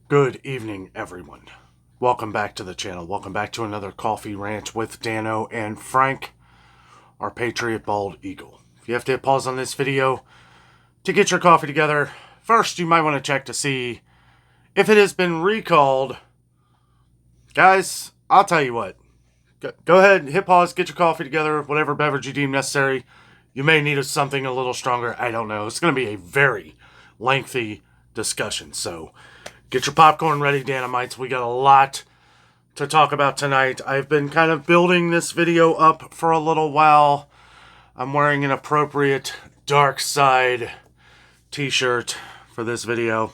Good evening, everyone. Welcome back to the channel. Welcome back to another Coffee Rant with Dano and Frank, our Patriot Bald Eagle. If you have to hit pause on this video to get your coffee together, first you might want to check to see if it has been recalled. Guys, I'll tell you what. Go ahead, hit pause, get your coffee together, whatever beverage you deem necessary. You may need something a little stronger. I don't know. It's going to be a very lengthy discussion, so get your popcorn ready, Dynamites. We got a lot to talk about tonight. I've been kind of building this video up for a little while. I'm wearing an appropriate dark side t-shirt for this video.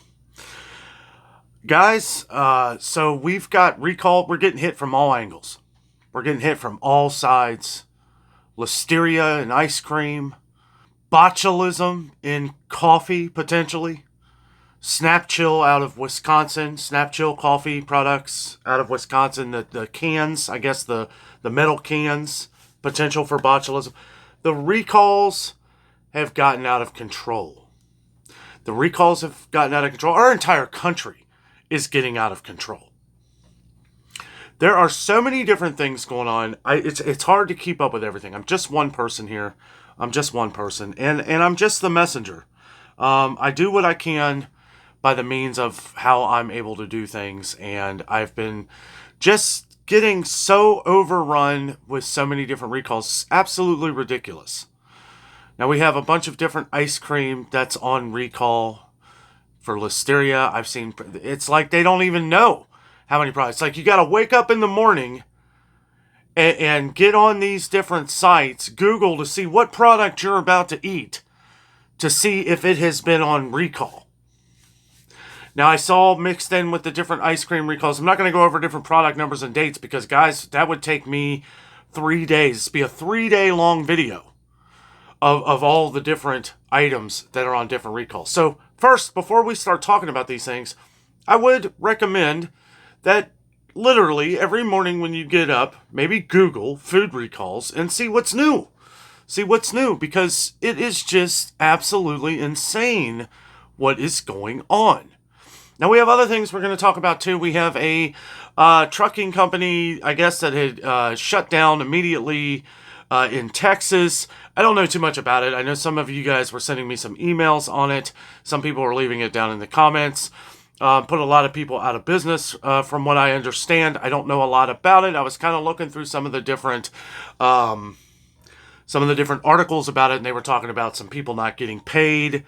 Guys, so we've got recall. We're getting hit from all angles. We're getting hit from all sides. Listeria in ice cream. Botulism in coffee, potentially. Snap Chill out of Wisconsin. Snap Chill coffee products out of Wisconsin. The cans, I guess the metal cans, potential for botulism. The recalls have gotten out of control. The recalls have gotten out of control. Our entire country is getting out of control. There are so many different things going on. It's hard to keep up with everything. I'm just one person here. I'm just one person. And I'm just the messenger. I do what I can by the means of how I'm able to do things. And I've been just getting so overrun with so many different recalls. It's absolutely ridiculous. Now we have a bunch of different ice cream that's on recall for Listeria. I've seen, it's like they don't even know how many products. It's like you got to wake up in the morning and get on these different sites, Google to see what product you're about to eat to see if it has been on recall. Now, I saw mixed in with the different ice cream recalls. I'm not going to go over different product numbers and dates because, guys, that would take me 3 days. It'd be a 3-day long video of all the different items that are on different recalls. So, first, before we start talking about these things, I would recommend that literally every morning when you get up, maybe Google food recalls and see what's new. See what's new, because it is just absolutely insane what is going on. Now, we have other things we're going to talk about, too. We have a trucking company, I guess, that had shut down immediately in Texas. I don't know too much about it. I know some of you guys were sending me some emails on it. Some people were leaving it down in the comments. Put a lot of people out of business, from what I understand. I don't know a lot about it. I was kind of looking through some of the different articles about it, and they were talking about some people not getting paid.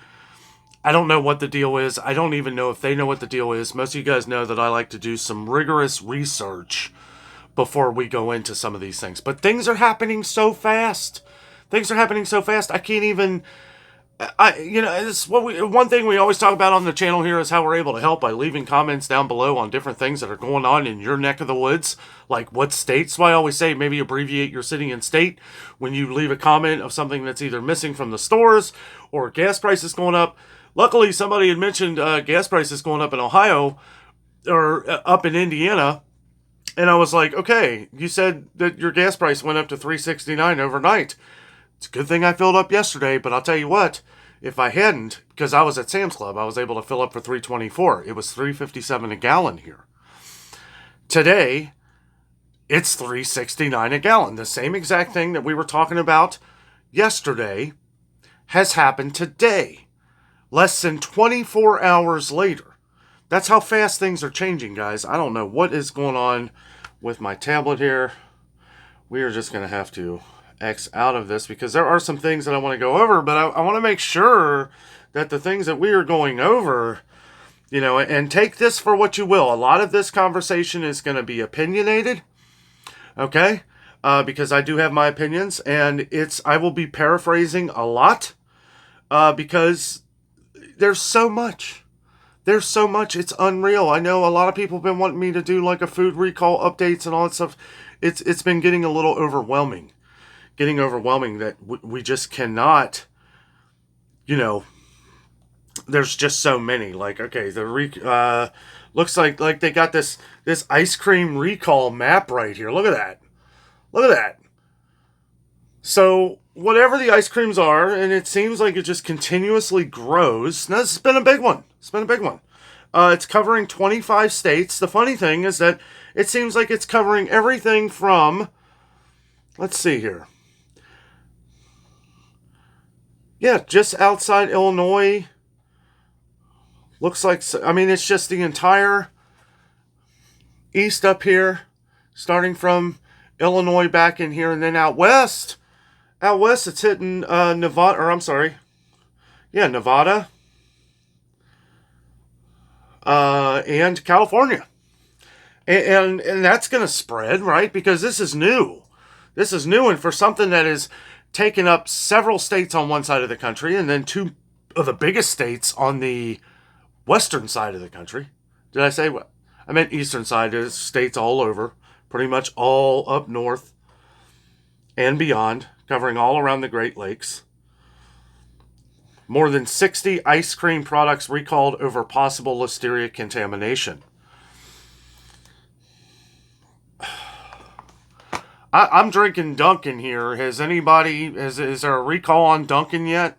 I don't know what the deal is. I don't even know if they know what the deal is. Most of you guys know that I like to do some rigorous research before we go into some of these things. But things are happening so fast. Things are happening so fast. I can't even... it's one thing we always talk about on the channel here is how we're able to help by leaving comments down below on different things that are going on in your neck of the woods, like what states. So I always say maybe abbreviate your city and state when you leave a comment of something that's either missing from the stores or gas prices going up. Luckily, somebody had mentioned gas prices going up in Ohio or up in Indiana, and I was like, okay, you said that your gas price went up to $3.69 overnight. It's a good thing I filled up yesterday, but I'll tell you what, if I hadn't, because I was at Sam's Club, I was able to fill up for $3.24. It was $3.57 a gallon here. Today, it's $3.69 a gallon. The same exact thing that we were talking about yesterday has happened today. Less than 24 hours later. That's how fast things are changing, guys. I don't know what is going on with my tablet here. We are just going to have to X out of this because there are some things that I want to go over, but I want to make sure that the things that we are going over, and take this for what you will. A lot of this conversation is going to be opinionated, okay? Because I do have my opinions, and I will be paraphrasing a lot, because there's so much. There's so much. It's unreal. I know a lot of people have been wanting me to do like a food recall updates and all that stuff. It's been getting a little overwhelming. That we just cannot, there's just so many. Like, okay, looks like they got this ice cream recall map right here. Look at that. So whatever the ice creams are, and it seems like it just continuously grows. Now, this has been a big one. It's been a big one. It's covering 25 states. The funny thing is that it seems like it's covering everything from, let's see here. Yeah, just outside Illinois. Looks like, I mean, it's just the entire east up here, starting from Illinois back in here, and then out west. Out west, it's hitting Nevada, or I'm sorry, yeah, Nevada, and California. And that's going to spread, right? Because this is new. This is new, and for something that is taken up several states on one side of the country, and then two of the biggest states on the western side of the country. Did I say what? I meant eastern side. There's states all over, pretty much all up north and beyond, covering all around the Great Lakes. More than 60 ice cream products recalled over possible listeria contamination. I'm drinking Dunkin' here. Has anybody, is there a recall on Dunkin' yet?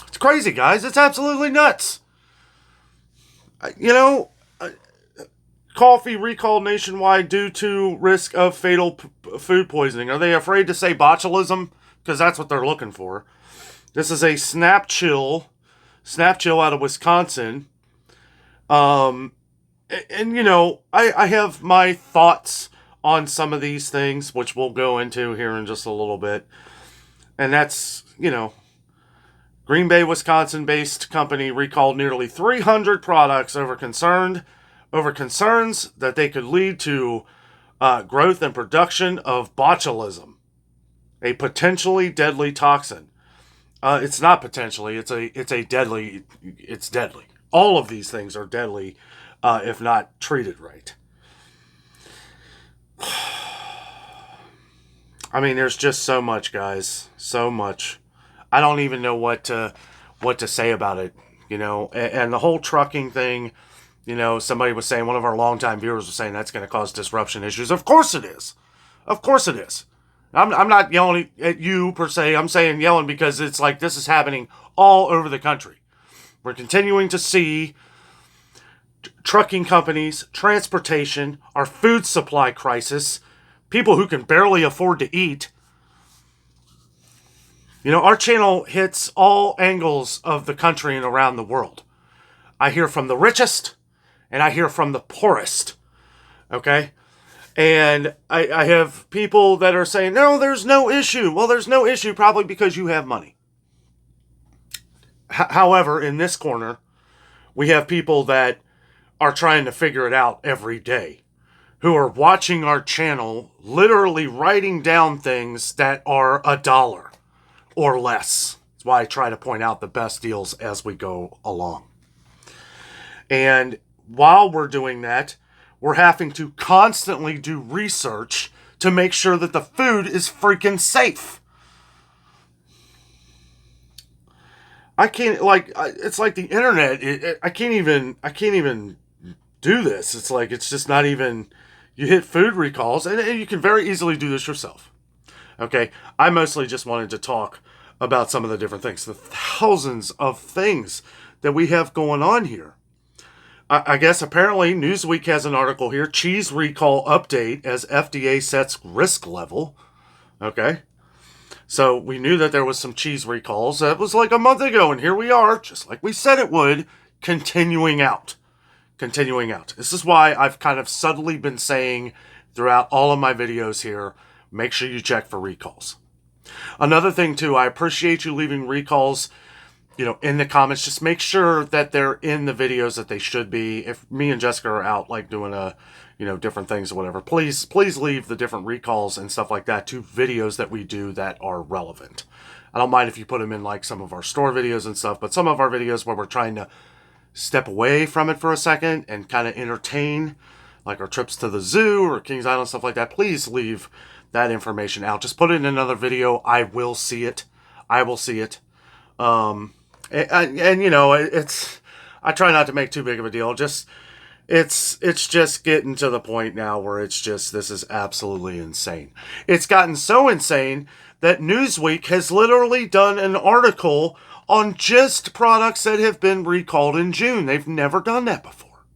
It's crazy, guys. It's absolutely nuts. You know, coffee recalled nationwide due to risk of fatal food poisoning. Are they afraid to say botulism? Because that's what they're looking for. This is a Snap Chill out of Wisconsin. And you know, I have my thoughts on some of these things, which we'll go into here in just a little bit. And that's, you know, Green Bay, Wisconsin-based company recalled nearly 300 products over concerns that they could lead to growth and production of botulism, a potentially deadly toxin. It's not potentially; it's deadly. It's deadly. All of these things are deadly if not treated right. I mean, there's just so much, guys. So much. I don't even know what to say about it. You know, and the whole trucking thing. You know, somebody was saying, one of our longtime viewers was saying that's going to cause disruption issues. Of course it is. Of course it is. I'm not yelling at you per se. I'm saying yelling because it's like this is happening all over the country. We're continuing to see trucking companies, transportation, our food supply crisis, people who can barely afford to eat. You know, our channel hits all angles of the country and around the world. I hear from the richest and I hear from the poorest. Okay? And I have people that are saying, no, there's no issue. Well, there's no issue probably because you have money. However, in this corner, we have people that are trying to figure it out every day, who are watching our channel, literally writing down things that are $1 or less. That's why I try to point out the best deals as we go along. And while we're doing that, we're having to constantly do research to make sure that the food is freaking safe. I can't, like, it's like the internet. I can't even do this. It's like, it's just not even, you hit food recalls, and you can very easily do this yourself. Okay, I mostly just wanted to talk about some of the different things, the thousands of things that we have going on here. I guess apparently Newsweek has an article here, cheese recall update as FDA sets risk level. Okay, so we knew that there was some cheese recalls. That was like a month ago, and here we are, just like we said it would, continuing out. This is why I've kind of subtly been saying throughout all of my videos here, make sure you check for recalls. Another thing too, I appreciate you leaving recalls, you know, in the comments. Just make sure that they're in the videos that they should be. If me and Jessica are out like doing different things or whatever, please leave the different recalls and stuff like that to videos that we do that are relevant. I don't mind if you put them in like some of our store videos and stuff, but some of our videos where we're trying to step away from it for a second and kind of entertain, like our trips to the zoo or Kings Island, stuff like that, please leave that information out. Just put it in another video. I will see it. And you know, I try not to make too big of a deal. Just It's just getting to the point now where it's just, this is absolutely insane. It's gotten so insane that Newsweek has literally done an article on just products that have been recalled in June. They've never done that before.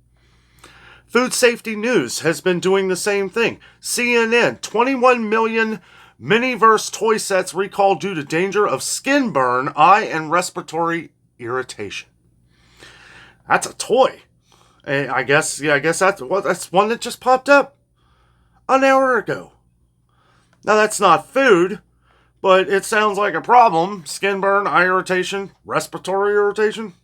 Food Safety News has been doing the same thing. CNN, 21 million Miniverse toy sets recalled due to danger of skin burn, eye, and respiratory irritation. That's a toy. I guess that's one that just popped up an hour ago. Now, that's not food, but it sounds like a problem. Skin burn, eye irritation, respiratory irritation.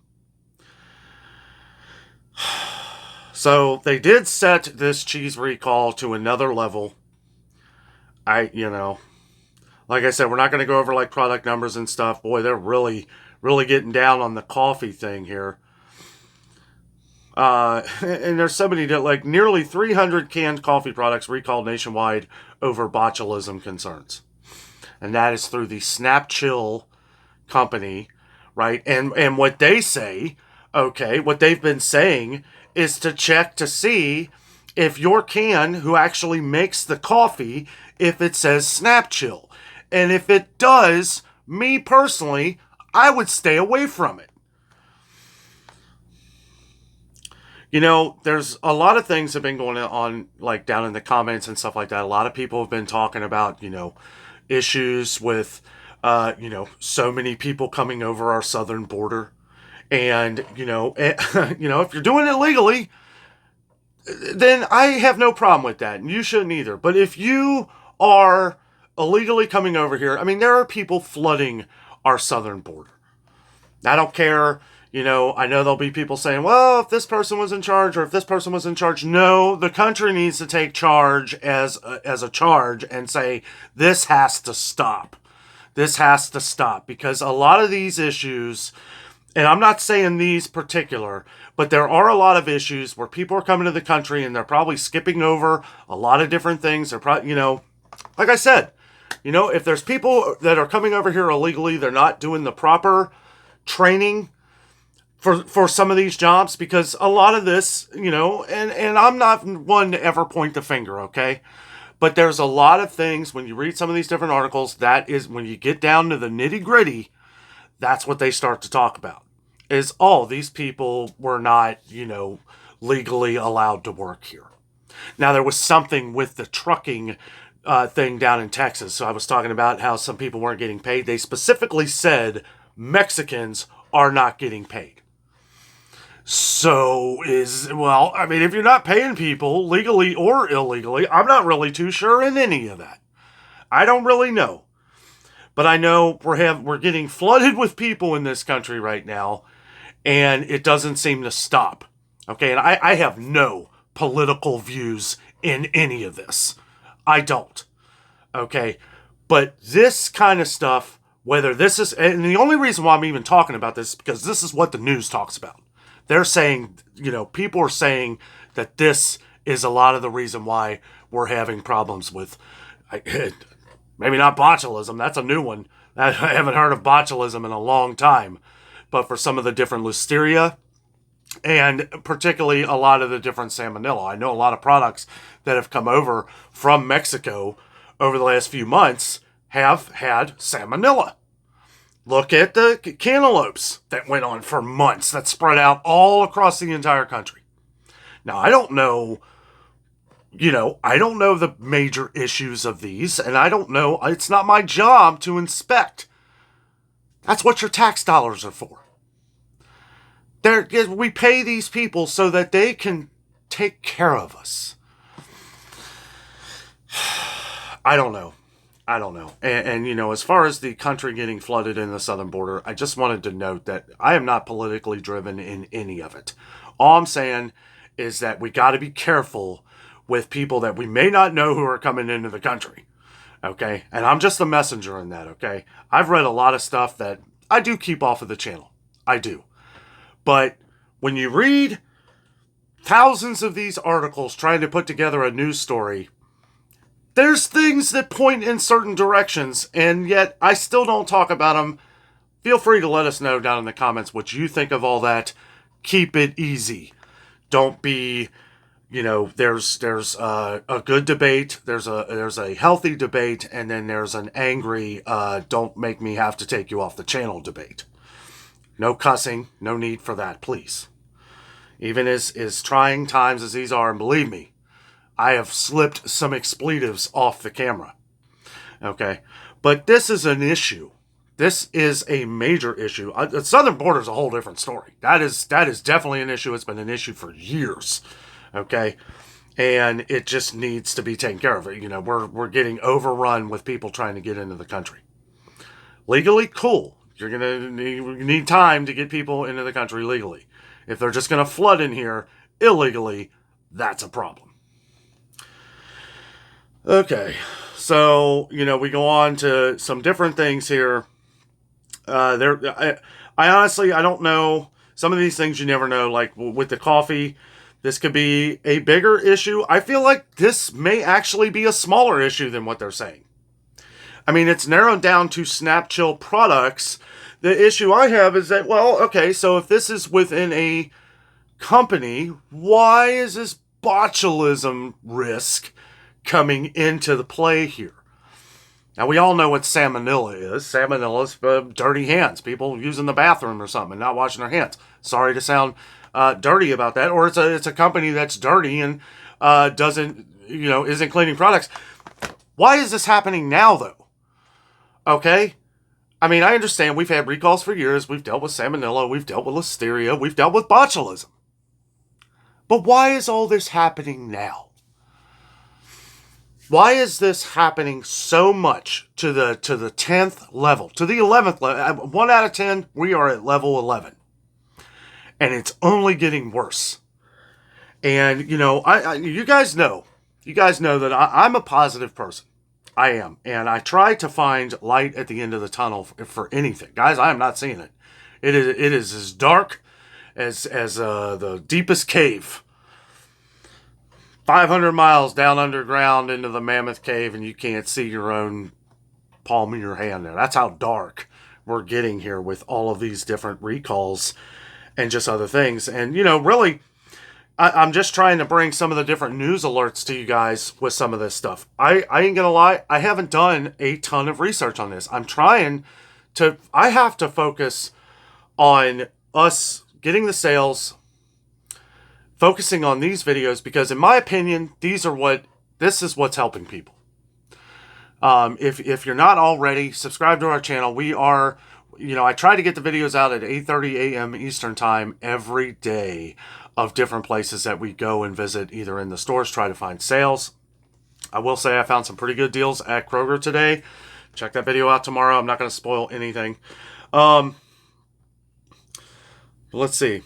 So they did set this cheese recall to another level. Like I said, we're not going to go over like product numbers and stuff. Boy, they're really, really getting down on the coffee thing here. And there's so many that, like, nearly 300 canned coffee products recalled nationwide over botulism concerns. And that is through the Snap Chill company, right? And what they say, what they've been saying is to check to see if your can, who actually makes the coffee, if it says Snap Chill. And if it does, me personally, I would stay away from it. There's a lot of things have been going on, like, down in the comments and stuff like that. A lot of people have been talking about, issues with, so many people coming over our southern border. And, if you're doing it legally, then I have no problem with that. And you shouldn't either. But if you are illegally coming over here, I mean, there are people flooding our southern border. I don't care. I know there'll be people saying, well, if this person was in charge or if this person was in charge. No, the country needs to take charge as a charge and say, this has to stop. This has to stop, because a lot of these issues, and I'm not saying these particular, but there are a lot of issues where people are coming to the country and they're probably skipping over a lot of different things. They're probably, like I said, if there's people that are coming over here illegally, they're not doing the proper training for some of these jobs, because a lot of this, and I'm not one to ever point the finger, okay? But there's a lot of things when you read some of these different articles, that is when you get down to the nitty gritty, that's what they start to talk about. Is, these people were not, legally allowed to work here. Now, there was something with the trucking thing down in Texas. So I was talking about how some people weren't getting paid. They specifically said Mexicans are not getting paid. So if you're not paying people legally or illegally, I'm not really too sure in any of that. I don't really know. But I know we're getting flooded with people in this country right now, and it doesn't seem to stop. Okay, and I have no political views in any of this. I don't. Okay, but this kind of stuff, whether this is, and the only reason why I'm even talking about this is because this is what the news talks about. They're saying, people are saying that this is a lot of the reason why we're having problems with, maybe not botulism, that's a new one. I haven't heard of botulism in a long time. But for some of the different listeria, and particularly a lot of the different salmonella. I know a lot of products that have come over from Mexico over the last few months have had salmonella. Look at the cantaloupes that went on for months, that spread out all across the entire country. Now, I don't know the major issues of these, and I don't know, it's not my job to inspect. That's what your tax dollars are for. We pay these people so that they can take care of us. I don't know. And as far as the country getting flooded in the southern border, I just wanted to note that I am not politically driven in any of it. All I'm saying is that we got to be careful with people that we may not know who are coming into the country. Okay? And I'm just the messenger in that, okay? I've read a lot of stuff that I do keep off of the channel. I do. But when you read thousands of these articles trying to put together a news story, there's things that point in certain directions, and yet I still don't talk about them. Feel free to let us know down in the comments what you think of all that. Keep it easy. Don't be, there's a good debate, there's a healthy debate, and then there's an angry don't make me have to take you off the channel debate. No cussing, no need for that, please. Even as trying times as these are, and believe me, I have slipped some expletives off the camera. Okay? But this is an issue. This is a major issue. The southern border is a whole different story. That is definitely an issue. It's been an issue for years. Okay? And it just needs to be taken care of. We're getting overrun with people trying to get into the country. Legally, cool. You're going to need time to get people into the country legally. If they're just going to flood in here illegally, that's a problem. Okay, so, we go on to some different things here. I honestly, I don't know. Some of these things you never know, like with the coffee, this could be a bigger issue. I feel like this may actually be a smaller issue than what they're saying. I mean, it's narrowed down to Snap Chill products. The issue I have is that, well, okay, so if this is within a company, why is this botulism risk coming into the play here? Now, we all know what salmonella is. Salmonella is dirty hands. People using the bathroom or something and not washing their hands. Sorry to sound dirty about that. Or it's a company that's dirty and isn't cleaning products. Why is this happening now, though? Okay? I mean, I understand we've had recalls for years. We've dealt with salmonella. We've dealt with listeria. We've dealt with botulism. But why is all this happening now? Why is this happening so much to the 10th level, to the 11th level? 1 out of 10, we are at level 11. And it's only getting worse. And, you guys know that I'm a positive person. I am. And I try to find light at the end of the tunnel for anything. Guys, I am not seeing it. It is as dark as the deepest cave. 500 miles down underground into the Mammoth Cave, and you can't see your own palm of your hand there. That's how dark we're getting here with all of these different recalls and just other things. And, really, I'm just trying to bring some of the different news alerts to you guys with some of this stuff. I ain't gonna lie, I haven't done a ton of research on this. I have to focus on us getting the sales, focusing on these videos, because in my opinion, this is what's helping people. If you're not already, subscribe to our channel. We are, I try to get the videos out at 8:30 a.m. Eastern time every day of different places that we go and visit, either in the stores, try to find sales. I will say I found some pretty good deals at Kroger today. Check that video out tomorrow. I'm not going to spoil anything. Let's see.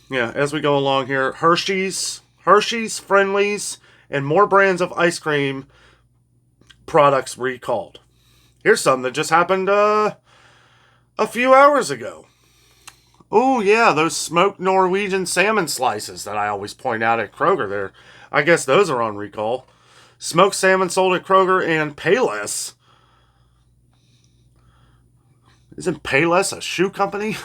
Yeah, as we go along here, Hershey's, Friendlies, and more brands of ice cream products recalled. Here's something that just happened a few hours ago. Oh, yeah, those smoked Norwegian salmon slices that I always point out at Kroger there. I guess those are on recall. Smoked salmon sold at Kroger and Payless. Isn't Payless a shoe company?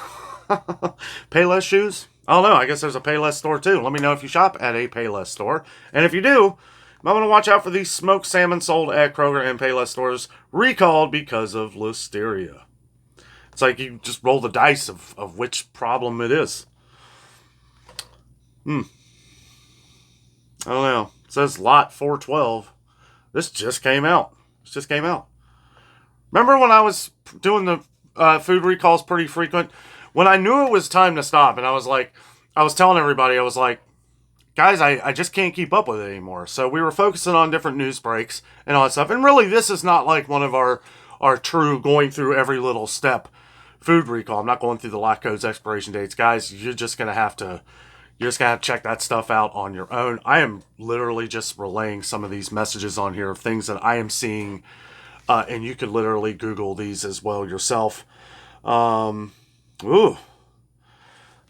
Payless shoes? I don't know. I guess there's a Payless store too. Let me know if you shop at a Payless store. And if you do, you might want to watch out for these smoked salmon sold at Kroger and Payless stores recalled because of listeria. It's like you just roll the dice of which problem it is. I don't know. It says lot 412. This just came out. Remember when I was doing the food recalls pretty frequent? When I knew it was time to stop, and I was telling everybody, I was like, guys, I just can't keep up with it anymore. So we were focusing on different news breaks and all that stuff. And really, this is not like one of our true going through every little step food recall. I'm not going through the lot codes, expiration dates. Guys, you're just going to have to check that stuff out on your own. I am literally just relaying some of these messages on here of things that I am seeing, and you could literally Google these as well yourself. Ooh,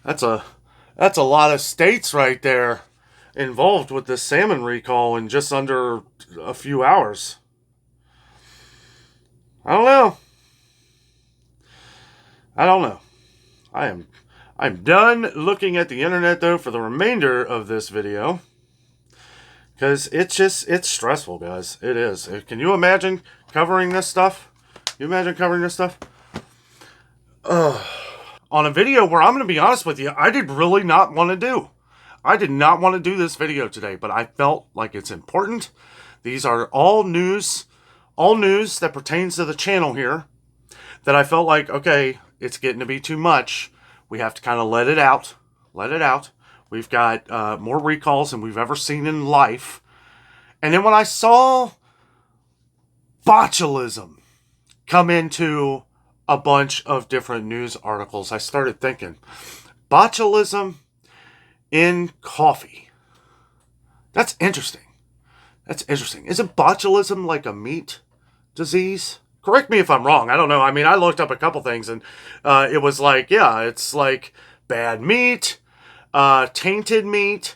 that's a lot of states right there involved with this salmon recall in just under a few hours. I don't know. I'm done looking at the internet, though, for the remainder of this video. Because it's stressful, guys. It is. Can you imagine covering this stuff? Can you imagine covering this stuff? On a video where I'm going to be honest with you, I did really not want to do. I did not want to do this video today, but I felt like it's important. These are all news that pertains to the channel here, that I felt like, okay, it's getting to be too much. We have to kind of let it out. Let it out. We've got more recalls than we've ever seen in life. And then when I saw botulism come into a bunch of different news articles, I started thinking, botulism in coffee. That's interesting. That's interesting. Isn't botulism like a meat disease? Correct me if I'm wrong. I don't know. I mean, I looked up a couple things and it was like, yeah, it's like bad meat, tainted meat.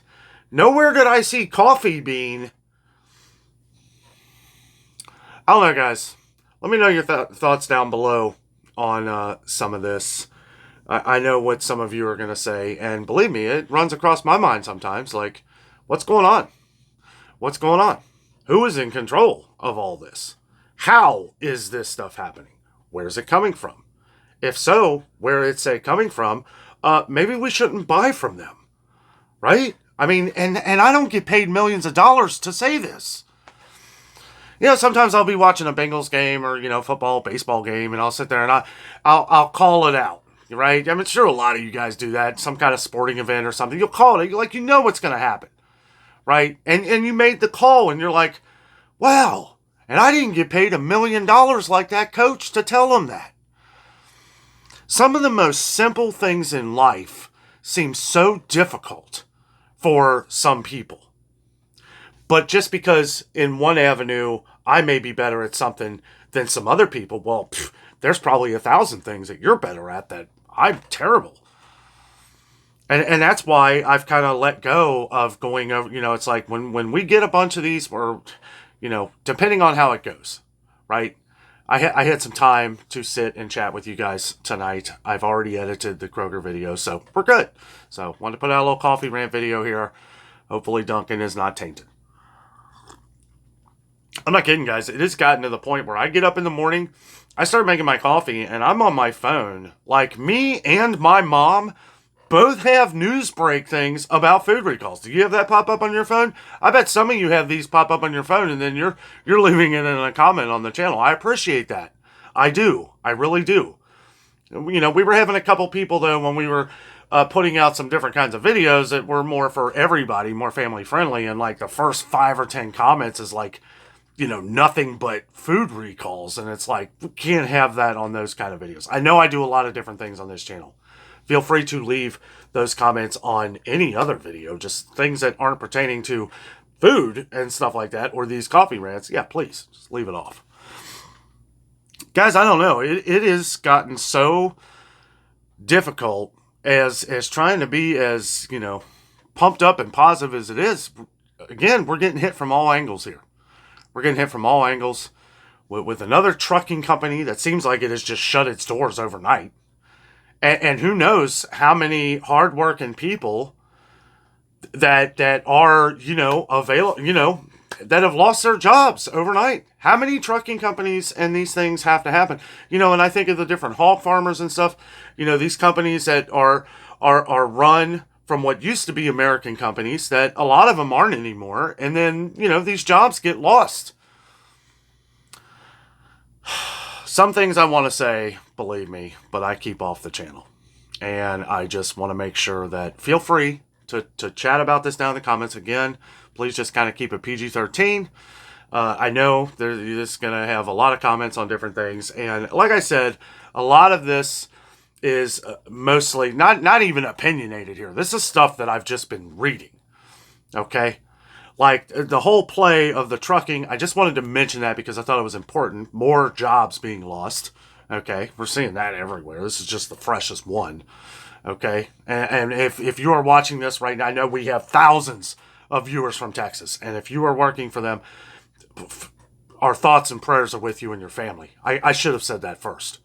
Nowhere did I see coffee bean. I don't know, guys. Let me know your thoughts down below on some of this. I know what some of you are going to say, and believe me, it runs across my mind sometimes. Like, what's going on? What's going on? Who is in control of all this? How is this stuff happening? Where's it coming from? If so, where it's coming from, maybe we shouldn't buy from them, right? I mean, and I don't get paid millions of dollars to say this. You know, sometimes I'll be watching a Bengals game or, football, baseball game, and I'll sit there and I'll call it out, right? I mean, sure, a lot of you guys do that. Some kind of sporting event or something. You'll call it. Like, you know what's going to happen, right? And you made the call, and you're like, wow. And I didn't get paid $1 million like that coach to tell him that. Some of the most simple things in life seem so difficult for some people. But just because in one avenue I may be better at something than some other people, well, there's probably 1,000 things that you're better at that I'm terrible. And that's why I've kind of let go of going over, it's like when we get a bunch of these, or, depending on how it goes, right? I had some time to sit and chat with you guys tonight. I've already edited the Kroger video, so we're good. So wanted to put out a little coffee rant video here. Hopefully Duncan is not tainted. I'm not kidding, guys. It has gotten to the point where I get up in the morning, I start making my coffee, and I'm on my phone. Like, me and my mom both have news break things about food recalls. Do you have that pop up on your phone? I bet some of you have these pop up on your phone, and then you're leaving it in a comment on the channel. I appreciate that. I do. I really do. We were having a couple people, though, when we were putting out some different kinds of videos that were more for everybody, more family friendly, and like the first 5 or 10 comments is like, nothing but food recalls. And it's like, we can't have that on those kind of videos. I know I do a lot of different things on this channel. Feel free to leave those comments on any other video, just things that aren't pertaining to food and stuff like that, or these coffee rants. Yeah, please, just leave it off. Guys, I don't know. It has gotten so difficult as trying to be as, pumped up and positive as it is. Again, we're getting hit from all angles here. We're getting hit from all angles with another trucking company that seems like it has just shut its doors overnight. And who knows how many hardworking people that are, available, that have lost their jobs overnight. How many trucking companies and these things have to happen? And I think of the different hog farmers and stuff, these companies that are run from what used to be American companies, that a lot of them aren't anymore. And then, these jobs get lost. Some things I want to say, believe me, but I keep off the channel. And I just want to make sure that, feel free to chat about this down in the comments. Again, please just kind of keep it PG-13. I know you're just going to have a lot of comments on different things. And like I said, a lot of this is mostly not even opinionated here. This is stuff that I've just been reading. Okay? Like the whole play of the trucking, I just wanted to mention that because I thought it was important. More jobs being lost. Okay? We're seeing that everywhere. This is just the freshest one. Okay? And if you are watching this right now, I know we have thousands of viewers from Texas. And if you are working for them, our thoughts and prayers are with you and your family. I should have said that first.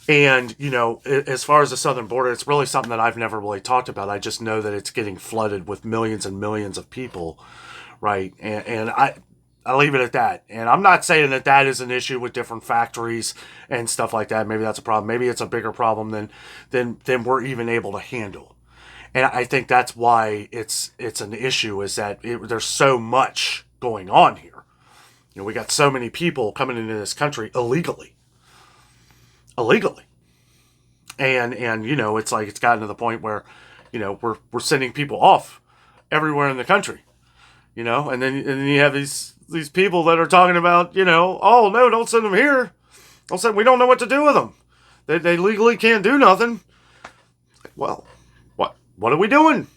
And, as far as the southern border, it's really something that I've never really talked about. I just know that it's getting flooded with millions and millions of people, right? And I leave it at that. And I'm not saying that that is an issue with different factories and stuff like that. Maybe that's a problem. Maybe it's a bigger problem than we're even able to handle. And I think that's why it's an issue, is that there's so much going on here. We got so many people coming into this country illegally. And it's like it's gotten to the point where we're sending people off everywhere in the country, and then you have these people that are talking about, oh no, don't send them here, don't send, we don't know what to do with them, they legally can't do nothing. Well, what are we doing?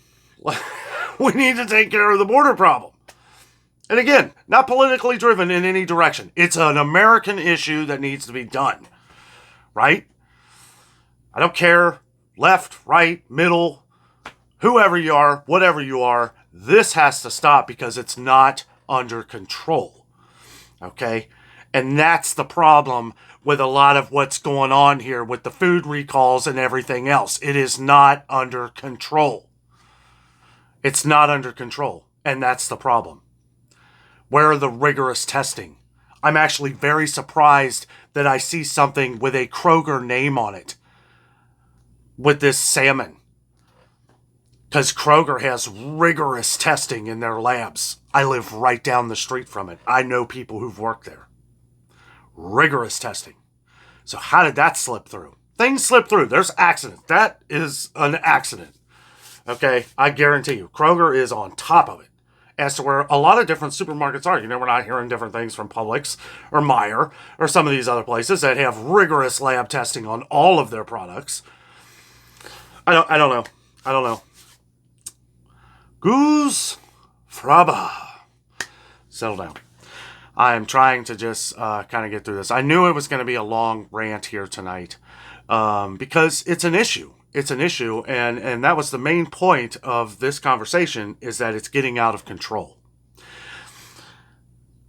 We need to take care of the border problem. And again, not politically driven in any direction. It's an American issue that needs to be done. Right? I don't care, left, right, middle, whoever you are, whatever you are, this has to stop because it's not under control. Okay? And that's the problem with a lot of what's going on here with the food recalls and everything else. It is not under control. It's not under control. And that's the problem. Where are the rigorous testing? I'm actually very surprised that I see something with a Kroger name on it with this salmon. Because Kroger has rigorous testing in their labs. I live right down the street from it. I know people who've worked there. Rigorous testing. So how did that slip through? Things slip through. There's accidents. That is an accident. Okay? I guarantee you. Kroger is on top of it. As to where a lot of different supermarkets are. We're not hearing different things from Publix or Meijer or some of these other places that have rigorous lab testing on all of their products. I don't know. Goose Fraba. Settle down. I am trying to just kind of get through this. I knew it was going to be a long rant here tonight because it's an issue. It's an issue, and that was the main point of this conversation, is that it's getting out of control.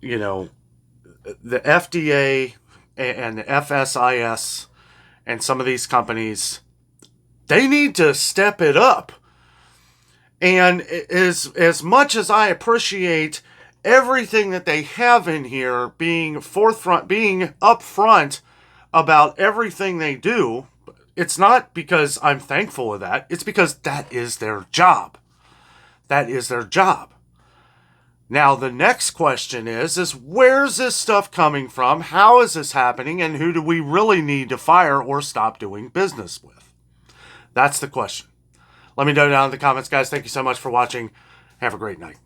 The FDA and the FSIS and some of these companies, they need to step it up. And as much as I appreciate everything that they have in here, being upfront about everything they do, it's not because I'm thankful of that. It's because that is their job. That is their job. Now, the next question is where's this stuff coming from? How is this happening? And who do we really need to fire or stop doing business with? That's the question. Let me know down in the comments, guys. Thank you so much for watching. Have a great night.